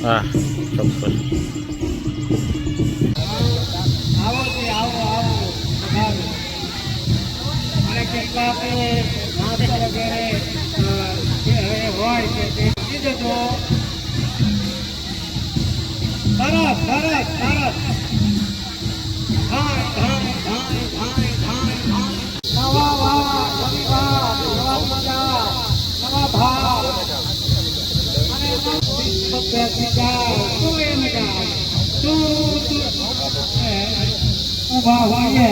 હા ચોક્કસ. કેટલાક નાસ્તો વગેરે હોય કે તે કીધું તો સરસ સરસ સરસ. નવા વા નવી વાત નવા મજા નવા ભાવ અને ઉભા હોઈએ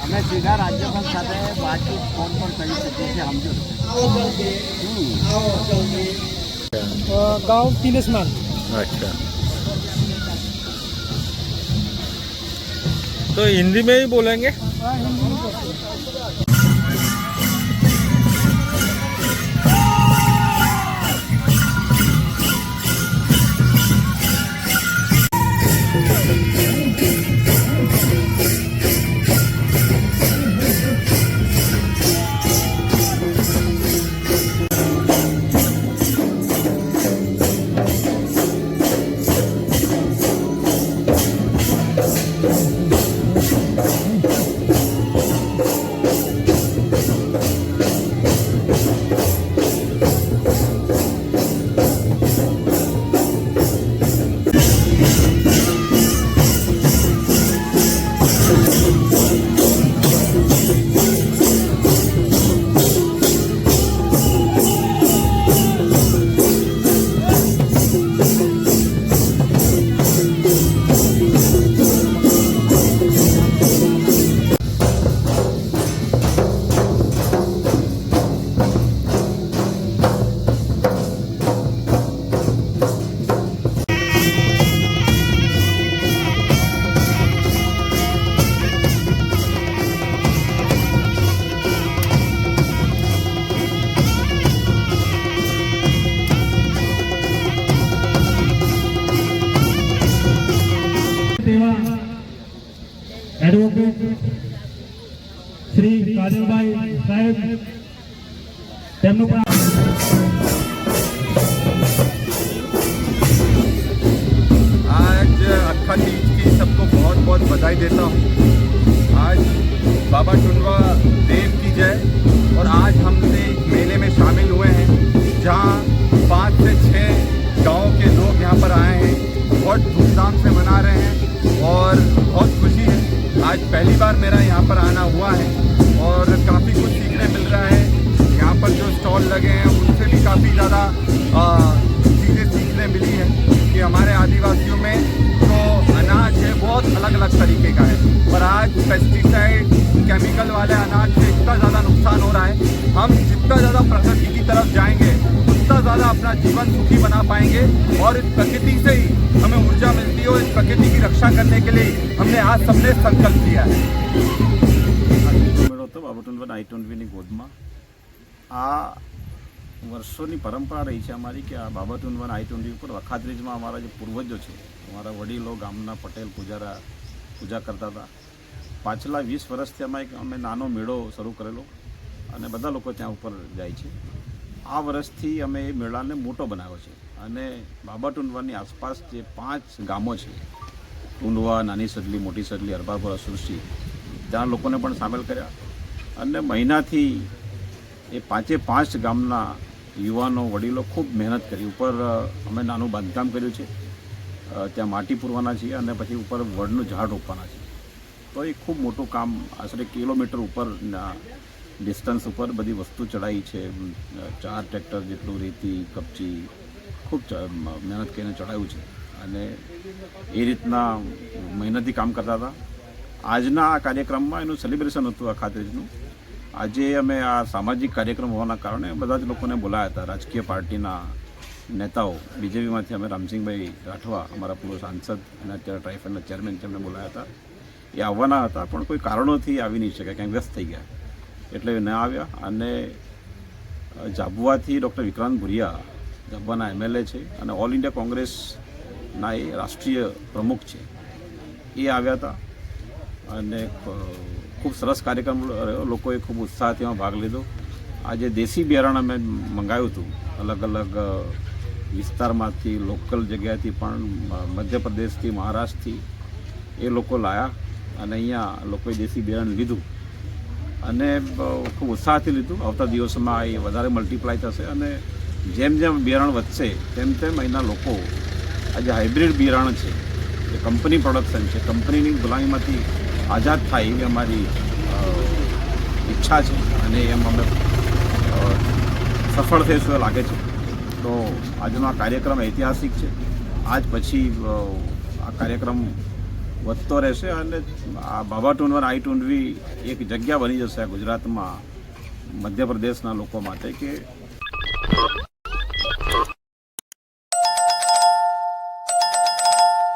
અમે સીધા રાજ્યપાલ સાથે વાતચીત ફોન પર કરી શકીએ છીએ. સમજો गाँव तिलेस्मान. अच्छा, तो हिंदी में ही बोलेंगे. एडवोकेट श्री काजलभाई साहेब તેમનું પણ आज अक्खा तीज की सबको बहुत बहुत बधाई देता हूँ. आज बाबा टुंडवा देव की जय. और आज हमने मेले में शामिल हुए हैं जहाँ 5 से 6 गाँव के लोग यहाँ पर आए हैं. बहुत धूमधाम से मना रहे हैं और बहुत खुशी है. आज पहली बार मेरा यहाँ पर आना हुआ है और काफ़ी कुछ सीखने मिल रहा है. यहाँ पर जो स्टॉल लगे हैं उनसे भी काफ़ी ज़्यादा चीज़ें सीखने मिली है कि हमारे आदिवासियों में जो अनाज है बहुत अलग अलग तरीके का है. पर आज पेस्टिसाइड केमिकल वाले अनाज से इतना ज़्यादा नुकसान हो रहा है. हम जितना ज़्यादा प्रकृति की तरफ जाएंगे उतना ज़्यादा अपना जीवन सुखी बना पाएंगे. और इस प्रकृति से ही हमें ऊर्जा मिलती है और इस प्रकृति की रक्षा करने के लिए हमने आज सबने संकल्प किया है. મેળો હતો બાબા ટુંડવા I-20ની ગોદમાં. આ વર્ષોની પરંપરા રહી છે અમારી કે આ બાબા ટુંડવા I-20 ઉપર અખાત્રીજમાં અમારા જે પૂર્વજો છે, અમારા વડીલો ગામના પટેલ પૂજારા પૂજા કરતા હતા. પાછલા 20 વર્ષથી અમે નાનો મેળો શરૂ કરેલો અને બધા લોકો ત્યાં ઉપર જાય છે. આ વર્ષથી અમે એ મેળાને મોટો બનાવ્યો છે અને બાબા ટુંડવાની આસપાસ જે 5 ગામો છે, ટુંડવા, નાની સડલી, મોટી સડલી, અરબાપુર, અસુરસી, ત્યાં લોકોને પણ સામેલ કર્યા. અને મહિનાથી એ 5 ગામના યુવાનો વડીલો ખૂબ મહેનત કરી. ઉપર અમે નાનું બાંધકામ કર્યું છે, ત્યાં માટી પૂરવાના છીએ અને પછી ઉપર વડનું ઝાડ રોપવાના છે. તો એ ખૂબ મોટું કામ, આશરે કિલોમીટર ઉપરના ડિસ્ટન્સ ઉપર બધી વસ્તુ ચડાવી છે. 4 ટ્રેક્ટર જેટલું રેતી, કપચી ખૂબ મહેનત કરીને ચડાવ્યું છે અને એ રીતના મહેનતથી કામ કરતા હતા. આજના આ કાર્યક્રમમાં એનું સેલિબ્રેશન હતું અખાત્રીજનું. આજે અમે આ સામાજિક કાર્યક્રમ હોવાના કારણે બધા જ લોકોને બોલાયા હતા. રાજકીય પાર્ટીના નેતાઓ, બીજેપીમાંથી અમે રામસિંહભાઈ રાઠવા, અમારા પૂર્વ સાંસદ અને અત્યારે ટ્રાઇફેડના ચેરમેન, તેમને બોલાયા હતા. એ આવવાના હતા પણ કોઈ કારણોથી આવી નહીં શક્યા, ક્યાંક વ્યસ્ત થઈ ગયા એટલે ન આવ્યા. અને જાબુઆથી ડૉક્ટર વિક્રાંત ભુરિયા જાબુઆના MLA છે અને ઓલ ઇન્ડિયા કોંગ્રેસના એ રાષ્ટ્રીય પ્રમુખ છે, એ આવ્યા હતા. અને ખૂબ સરસ કાર્યક્રમ રહ્યો, લોકોએ ખૂબ ઉત્સાહથી એમાં ભાગ લીધો. આજે દેશી બિયારણ અમે મંગાવ્યું હતું અલગ અલગ વિસ્તારમાંથી, લોકલ જગ્યાએથી પણ, મધ્યપ્રદેશથી, મહારાષ્ટ્રથી એ લોકો લાયા અને અહીંયા લોકોએ દેશી બિયારણ લીધું અને ખૂબ ઉત્સાહથી લીધું. આવતા દિવસોમાં એ વધારે મલ્ટીપ્લાય થશે અને જેમ જેમ બિયારણ વધશે તેમ તેમ અહીંના લોકો આજે હાઇબ્રિડ બિયારણ છે, એ કંપની પ્રોડક્શન છે, કંપનીની ગુલામીમાંથી આઝાદ થાય એવી અમારી ઈચ્છા છે અને એમ અમે સફળ થઈશું એવું લાગે છે. તો આજનો આ કાર્યક્રમ ઐતિહાસિક છે. આજ પછી આ કાર્યક્રમ વધતો રહેશે અને આ બાબા ટુનવર I-20 એક જગ્યા બની જશે આ ગુજરાતમાં મધ્યપ્રદેશના લોકો માટે કે